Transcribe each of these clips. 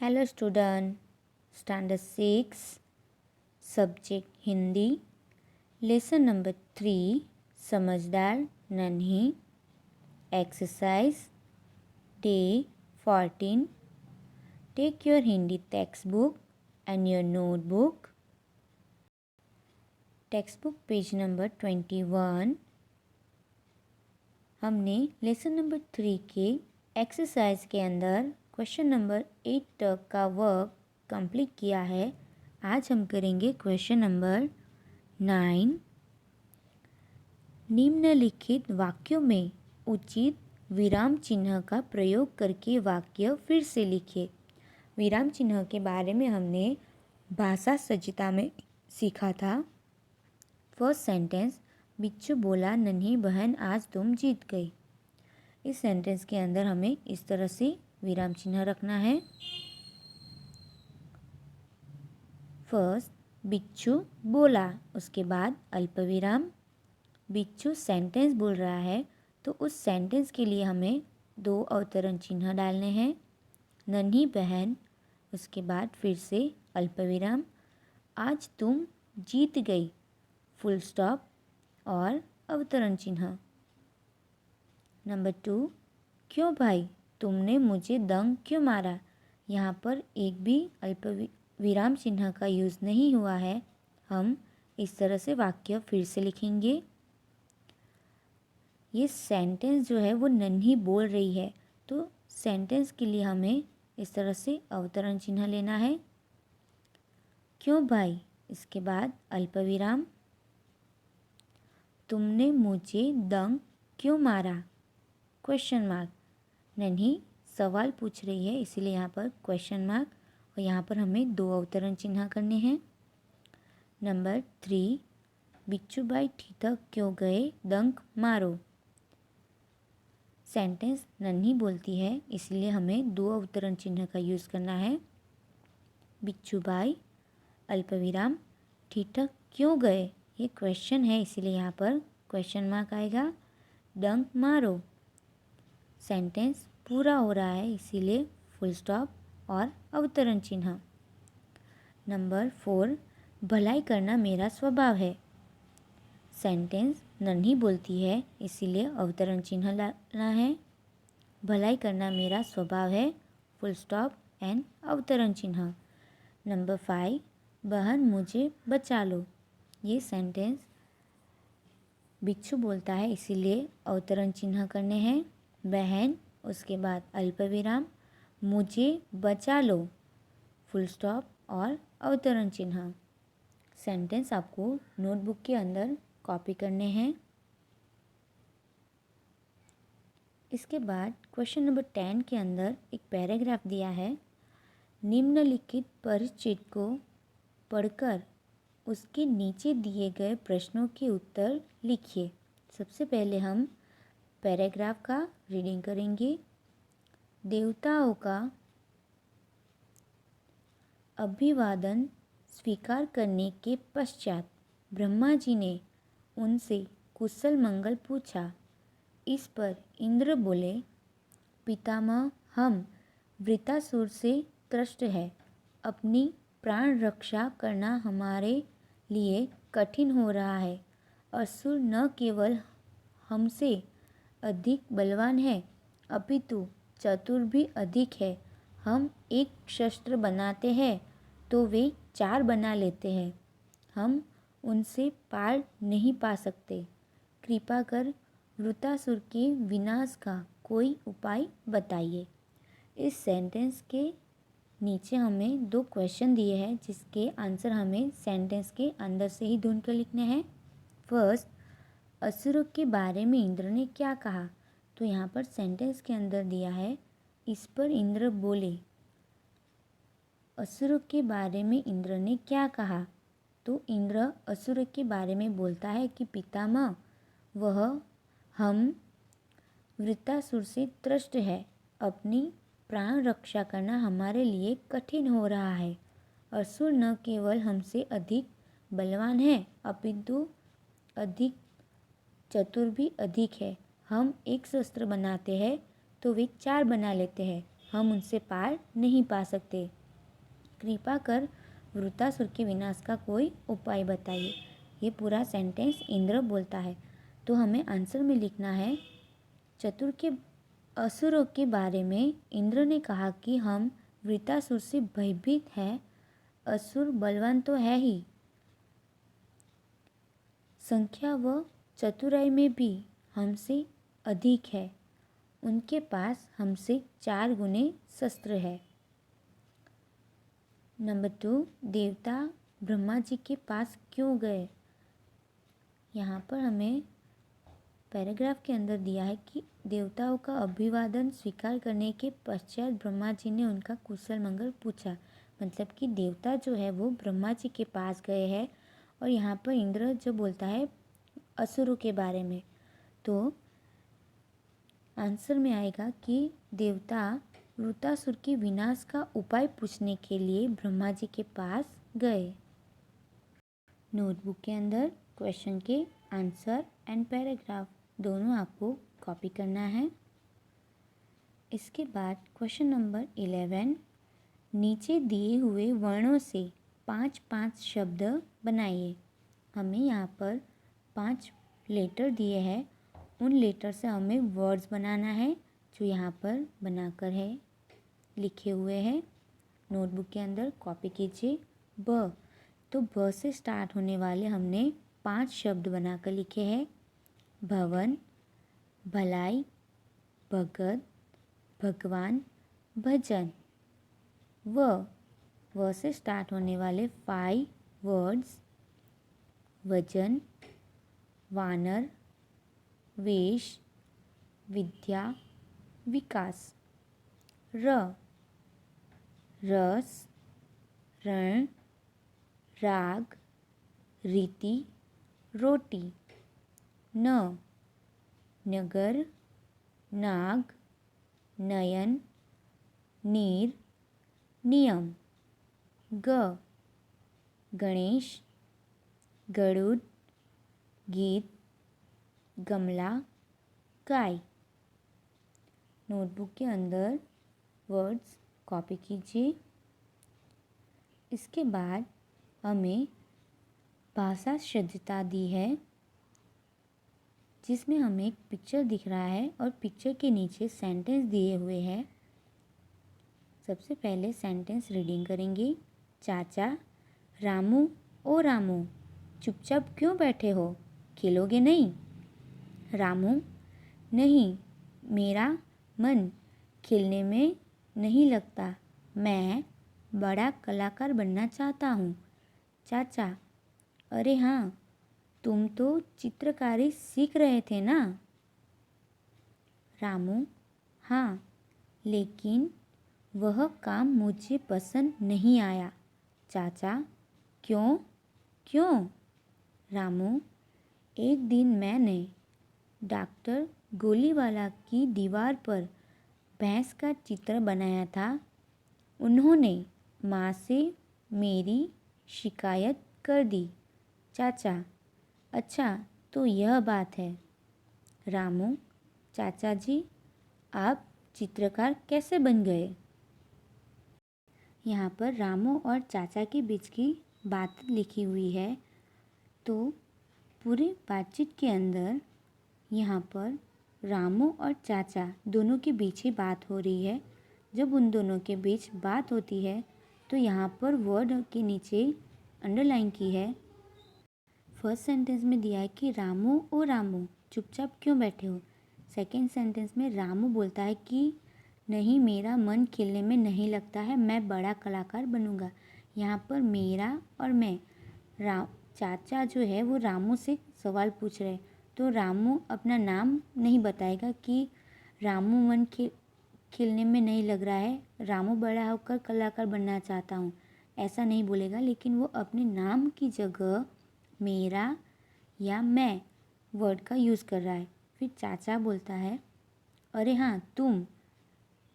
Hello student, standard 6 subject Hindi, lesson number 3 समझदार नन्ही, exercise day 14. Take your Hindi text book and your notebook. Text book page number 21. हमने lesson number 3 के exercise के अंदर question number 8 तक का वर्क कंप्लीट किया है. आज हम करेंगे क्वेश्चन नंबर 9. निम्नलिखित वाक्यों में उचित विराम चिन्ह का प्रयोग करके वाक्य फिर से लिखिए. विराम चिन्ह के बारे में हमने भाषा सज्जता में सीखा था. फर्स्ट सेंटेंस, बिच्छू बोला नन्ही बहन आज तुम जीत गई. इस सेंटेंस के अंदर हमें इस तरह से विराम चिन्ह रखना है. फर्स्ट बिच्छू बोला, उसके बाद अल्प विराम. बिच्छू सेंटेंस बोल रहा है तो उस सेंटेंस के लिए हमें 2 अवतरण चिन्ह डालने हैं. नन्ही बहन, उसके बाद फिर से अल्प विराम. आज तुम जीत गई, फुल स्टॉप और अवतरण चिन्ह. नंबर 2, क्यों भाई तुमने मुझे दंग क्यों मारा. यहाँ पर एक भी अल्प विराम चिन्ह का यूज़ नहीं हुआ है. हम इस तरह से वाक्य फिर से लिखेंगे. ये सेंटेंस जो है वो नन्ही बोल रही है तो सेंटेंस के लिए हमें इस तरह से अवतरण चिन्ह लेना है. क्यों भाई, इसके बाद अल्प विराम. तुमने मुझे दंग क्यों मारा, क्वेश्चन मार्क. नन्ही सवाल पूछ रही है इसीलिए यहाँ पर क्वेश्चन मार्क और यहाँ पर हमें 2 अवतरण चिन्ह करने हैं. नंबर 3, बिच्छू भाई ठिठक क्यों गए दंग मारो. सेंटेंस नन्ही बोलती है इसलिए हमें 2 अवतरण चिन्ह का यूज़ करना है. बिच्छू भाई अल्प विराम, ठिठक क्यों गए, ये क्वेश्चन है इसीलिए यहाँ पर क्वेश्चन मार्क आएगा. डंक मारो. सेंटेंस पूरा हो रहा है इसीलिए फुल स्टॉप और अवतरण चिन्ह. नंबर 4, भलाई करना मेरा स्वभाव है. सेंटेंस नन्ही बोलती है इसीलिए अवतरण चिन्ह लाना है. भलाई करना मेरा स्वभाव है, फुल स्टॉप एंड अवतरण चिन्ह. नंबर 5, बहन मुझे बचा लो. ये सेंटेंस बिच्छू बोलता है इसीलिए अवतरण चिन्ह करने हैं. बहन, उसके बाद अल्प विराम, मुझे बचा लो, फुल स्टॉप और अवतरण चिन्ह. सेंटेंस आपको नोटबुक के अंदर कॉपी करने हैं. इसके बाद क्वेश्चन नंबर 10 के अंदर एक पैराग्राफ दिया है. निम्नलिखित परिचित को पढ़कर उसके नीचे दिए गए प्रश्नों के उत्तर लिखिए. सबसे पहले हम पैराग्राफ का रीडिंग करेंगे. देवताओं का अभिवादन स्वीकार करने के पश्चात ब्रह्मा जी ने उनसे कुशल मंगल पूछा. इस पर इंद्र बोले, पितामह हम वृत्तासुर से त्रस्त है. अपनी प्राण रक्षा करना हमारे लिए कठिन हो रहा है. असुर न केवल हमसे अधिक बलवान है अपितु चतुर भी अधिक है. हम एक शस्त्र बनाते हैं तो वे 4 बना लेते हैं. हम उनसे पार नहीं पा सकते. कृपा कर वृत्तासुर के विनाश का कोई उपाय बताइए. इस सेंटेंस के नीचे हमें 2 क्वेश्चन दिए हैं जिसके आंसर हमें सेंटेंस के अंदर से ही ढूंढ कर लिखने हैं. फर्स्ट, असुरों के बारे में इंद्र ने क्या कहा. तो यहाँ पर सेंटेंस के अंदर दिया है, इस पर इंद्र बोले. असुरों के बारे में इंद्र ने क्या कहा. तो इंद्र असुर के बारे में बोलता है कि पितामह वह हम वृत्तासुर से त्रस्त है. अपनी प्राण रक्षा करना हमारे लिए कठिन हो रहा है. असुर न केवल हमसे अधिक बलवान है अपितु अधिक चतुर भी अधिक है. हम एक शस्त्र बनाते हैं तो वे 4 बना लेते हैं. हम उनसे पार नहीं पा सकते। कृपा कर वृत्तासुर के विनाश का कोई उपाय बताइए। ये पूरा सेंटेंस इंद्र बोलता है। तो हमें आंसर में लिखना है, चतुर के असुरों के बारे में इंद्र ने कहा कि हम वृत्तासुर से भयभीत हैं। असुर बलवान तो है ही, संख्या व चतुराई में भी हमसे अधिक है। उनके पास हमसे 4 गुने शस्त्र है। नंबर 2, देवता ब्रह्मा जी के पास क्यों गए? यहाँ पर हमें पैराग्राफ के अंदर दिया है कि देवताओं का अभिवादन स्वीकार करने के पश्चात ब्रह्मा जी ने उनका कुशल मंगल पूछा। मतलब कि देवता जो है वो ब्रह्मा जी के पास गए हैं। और यहाँ पर इंद्र जो बोलता है असुरों के बारे में, तो आंसर में आएगा कि देवता वृत्तासुर के विनाश का उपाय पूछने के लिए ब्रह्मा जी के पास गए। नोटबुक के अंदर क्वेश्चन के आंसर एंड पैराग्राफ दोनों आपको कॉपी करना है। इसके बाद क्वेश्चन नंबर 11, नीचे दिए हुए वर्णों से 5-5 शब्द बनाइए। हमें यहाँ पर 5 लेटर दिए हैं। उन लेटर से हमें वर्ड्स बनाना है जो यहाँ पर बनाकर है लिखे हुए हैं। नोटबुक के अंदर कॉपी कीजिए। ब, तो ब से स्टार्ट होने वाले हमने 5 शब्द बनाकर लिखे हैं। भवन, भलाई, भगत, भगवान, भजन। व से स्टार्ट होने वाले 5 वर्ड्स, वजन, वानर, वेश, विद्या, विकास। रस, रण, राग, रीति, रोटी। नगर, नाग, नयन, नीर, नियम। गणेश, गरुड़, गीत, गमला, गाय। नोटबुक के अंदर वर्ड्स कॉपी कीजिए। इसके बाद हमें भाषा शुद्धता दी है, जिसमें हमें एक पिक्चर दिख रहा है और पिक्चर के नीचे सेंटेंस दिए हुए हैं। सबसे पहले सेंटेंस रीडिंग करेंगे। चाचा, रामू ओ रामू, चुपचाप क्यों बैठे हो, खेलोगे नहीं? रामू, नहीं, मेरा मन खेलने में नहीं लगता, मैं बड़ा कलाकार बनना चाहता हूँ। चाचा, अरे हाँ, तुम तो चित्रकारी सीख रहे थे ना? रामू, हाँ, लेकिन वह काम मुझे पसंद नहीं आया। चाचा, क्यों क्यों? रामू, एक दिन मैंने डॉक्टर गोलीवाला की दीवार पर भैंस का चित्र बनाया था। उन्होंने माँ से मेरी शिकायत कर दी। चाचा, अच्छा, तो यह बात है। रामू, चाचा जी, आप चित्रकार कैसे बन गए? यहाँ पर रामू और चाचा के बीच की बात लिखी हुई है। तो पूरी बातचीत के अंदर यहाँ पर रामू और चाचा दोनों के बीच ही बात हो रही है। जब उन दोनों के बीच बात होती है तो यहाँ पर वर्ड के नीचे अंडरलाइन की है। फर्स्ट सेंटेंस में दिया है कि रामू ओ रामू, चुपचाप क्यों बैठे हो। सेकेंड सेंटेंस में रामू बोलता है कि नहीं, मेरा मन खेलने में नहीं लगता है, मैं बड़ा कलाकार बनूंगा। यहाँ पर मेरा और मैं, चाचा जो है वो रामू से सवाल पूछ रहे हैं। तो रामू अपना नाम नहीं बताएगा कि रामू मन खेलने में नहीं लग रहा है, रामू बड़ा होकर कलाकार बनना चाहता हूँ, ऐसा नहीं बोलेगा। लेकिन वो अपने नाम की जगह मेरा या मैं वर्ड का यूज़ कर रहा है। फिर चाचा बोलता है, अरे हाँ, तुम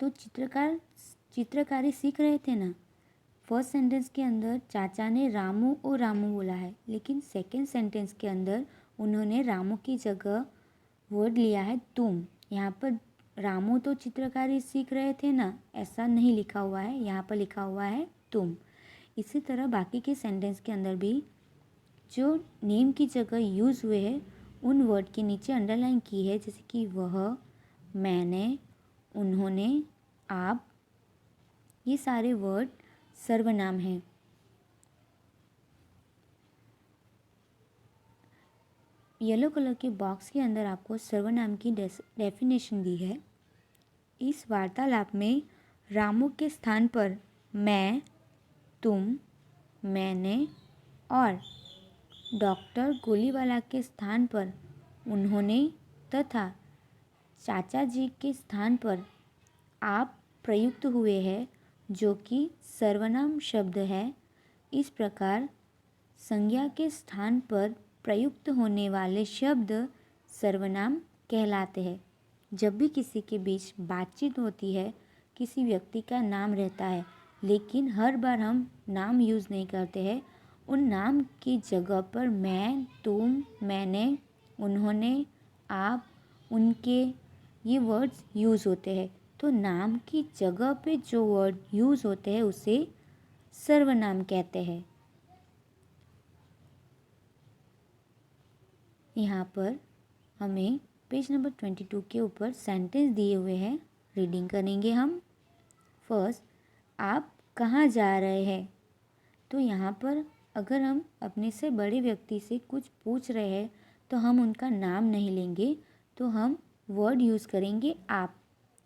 तो चित्रकारी सीख रहे थे ना। फर्स्ट सेंटेंस के अंदर चाचा ने रामू ओ रामू बोला है, लेकिन सेकंड सेंटेंस के अंदर उन्होंने रामू की जगह वर्ड लिया है तुम। यहाँ पर रामू तो चित्रकारी सीख रहे थे ना, ऐसा नहीं लिखा हुआ है, यहाँ पर लिखा हुआ है तुम। इसी तरह बाकी के सेंटेंस के अंदर भी जो नेम की जगह यूज़ हुए हैं उन वर्ड के नीचे अंडरलाइन की है, जैसे कि वह, मैंने, उन्होंने, आप। ये सारे वर्ड सर्वनाम हैं। येलो कलर के बॉक्स के अंदर आपको सर्वनाम की डेफिनेशन दी है। इस वार्तालाप में रामू के स्थान पर मैं, तुम, मैंने और डॉक्टर गोलीवाला के स्थान पर उन्होंने तथा चाचा जी के स्थान पर आप प्रयुक्त हुए हैं, जो कि सर्वनाम शब्द है। इस प्रकार संज्ञा के स्थान पर प्रयुक्त होने वाले शब्द सर्वनाम कहलाते हैं। जब भी किसी के बीच बातचीत होती है, किसी व्यक्ति का नाम रहता है, लेकिन हर बार हम नाम यूज़ नहीं करते हैं। उन नाम की जगह पर मैं, तुम, मैंने, उन्होंने, आप, उनके ये वर्ड्स यूज़ होते हैं। तो नाम की जगह पे जो वर्ड यूज़ होते हैं उसे सर्वनाम कहते हैं। यहाँ पर हमें पेज नंबर 22 के ऊपर सेंटेंस दिए हुए हैं, रीडिंग करेंगे हम। फर्स्ट, आप कहाँ जा रहे हैं? तो यहाँ पर अगर हम अपने से बड़े व्यक्ति से कुछ पूछ रहे हैं तो हम उनका नाम नहीं लेंगे, तो हम वर्ड यूज़ करेंगे आप।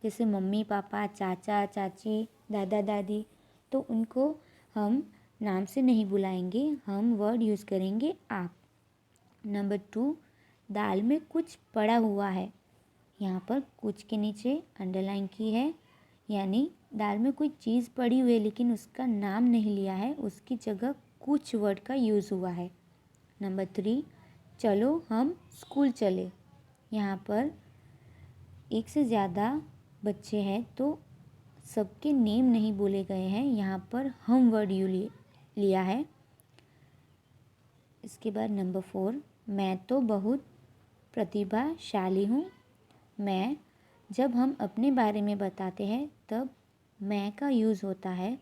जैसे मम्मी पापा, चाचा चाची, दादा दादी, तो उनको हम नाम से नहीं बुलाएंगे, हम वर्ड यूज़ करेंगे आप। नंबर 2, दाल में कुछ पड़ा हुआ है। यहाँ पर कुछ के नीचे अंडरलाइन की है, यानी दाल में कोई चीज़ पड़ी हुई है लेकिन उसका नाम नहीं लिया है, उसकी जगह कुछ वर्ड का यूज़ हुआ है। नंबर 3, चलो हम स्कूल चले। यहाँ पर एक से ज़्यादा बच्चे हैं तो सबके नेम नहीं बोले गए हैं, यहाँ पर हम वर्ड लिया है। इसके बाद नंबर 4, मैं तो बहुत प्रतिभाशाली हूँ। मैं, जब हम अपने बारे में बताते हैं तब मैं का यूज़ होता है,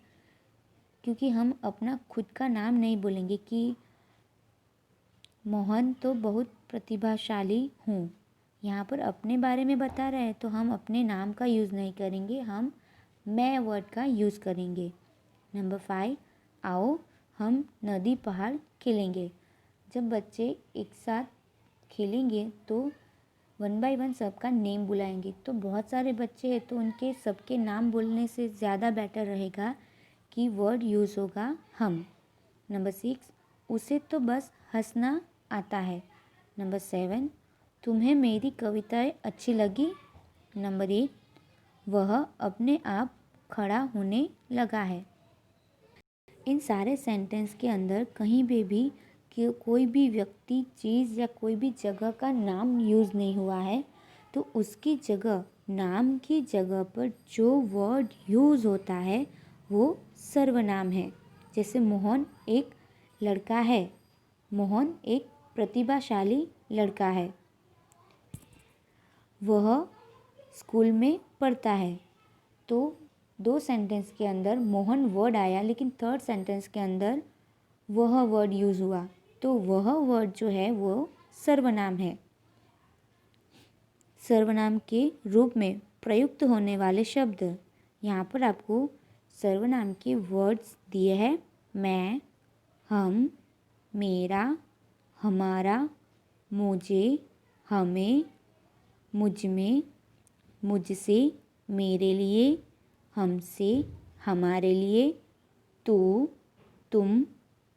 क्योंकि हम अपना खुद का नाम नहीं बोलेंगे कि मोहन तो बहुत प्रतिभाशाली हूँ। यहाँ पर अपने बारे में बता रहे हैं तो हम अपने नाम का यूज़ नहीं करेंगे, हम मैं वर्ड का यूज़ करेंगे। नंबर 5, आओ हम नदी पहाड़ खेलेंगे। जब बच्चे एक साथ खेलेंगे तो 1 बाय 1 सबका नेम बुलाएंगे, तो बहुत सारे बच्चे हैं तो उनके सबके नाम बोलने से ज़्यादा बेटर रहेगा कि वर्ड यूज़ होगा हम। नंबर 6, उसे तो बस हंसना आता है। नंबर 7, तुम्हें मेरी कविताएं अच्छी लगी। नंबर 8, वह अपने आप खड़ा होने लगा है। इन सारे सेंटेंस के अंदर कहीं भी कि कोई भी व्यक्ति, चीज़ या कोई भी जगह का नाम यूज़ नहीं हुआ है, तो उसकी जगह, नाम की जगह पर जो वर्ड यूज़ होता है वो सर्वनाम है। जैसे मोहन एक लड़का है, मोहन एक प्रतिभाशाली लड़का है। वह स्कूल में पढ़ता है, तो 2 सेंटेंस के अंदर मोहन वर्ड आया, लेकिन 3rd सेंटेंस के अंदर वह वर्ड यूज़ हुआ, तो वह वर्ड जो है वो सर्वनाम है। सर्वनाम के रूप में प्रयुक्त होने वाले शब्द, यहाँ पर आपको सर्वनाम के वर्ड्स दिए हैं। मैं, हम, मेरा, हमारा, मुझे, हमें, मुझमें, मुझसे, मेरे लिए, हमसे, हमारे लिए, तू, तुम,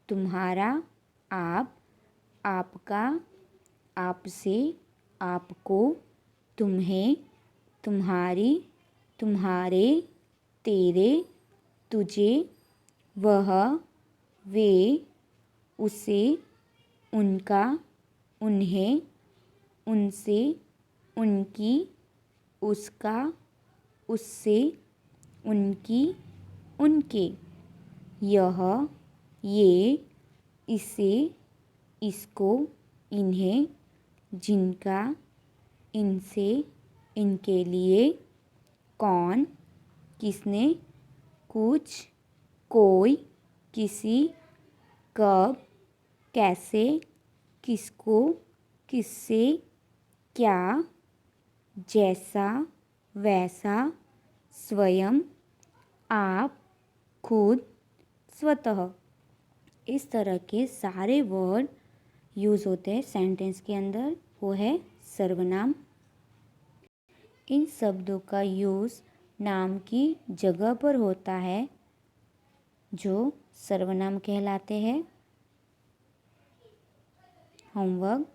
तुम्हारा, आप, आपका, आपसे, आपको, तुम्हें, तुम्हारी, तुम्हारे, तेरे, तुझे, वह, वे, उसे, उनका, उन्हें, उनसे, उनकी, उसका, उससे, उनकी, उनके, यह, ये, इसे, इसको, इन्हें, जिनका, इनसे, इनके लिए, कौन, किसने, कुछ, कोई, किसी, कब, कैसे, किसको, किससे, क्या, जैसा, वैसा, स्वयं, आप, खुद, स्वतः। इस तरह के सारे वर्ड यूज़ होते हैं सेंटेंस के अंदर, वो है सर्वनाम। इन शब्दों का यूज़ नाम की जगह पर होता है जो सर्वनाम कहलाते हैं। Homework,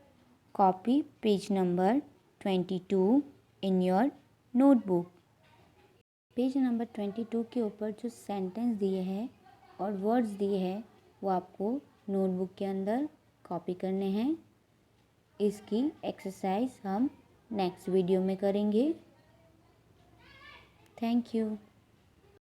copy page number 22 in your notebook. Page number 22 के ऊपर जो सेंटेंस दिए हैं और वर्ड्स दिए हैं वो आपको नोटबुक के अंदर कॉपी करने हैं। इसकी एक्सरसाइज हम नेक्स्ट वीडियो में करेंगे। Thank you.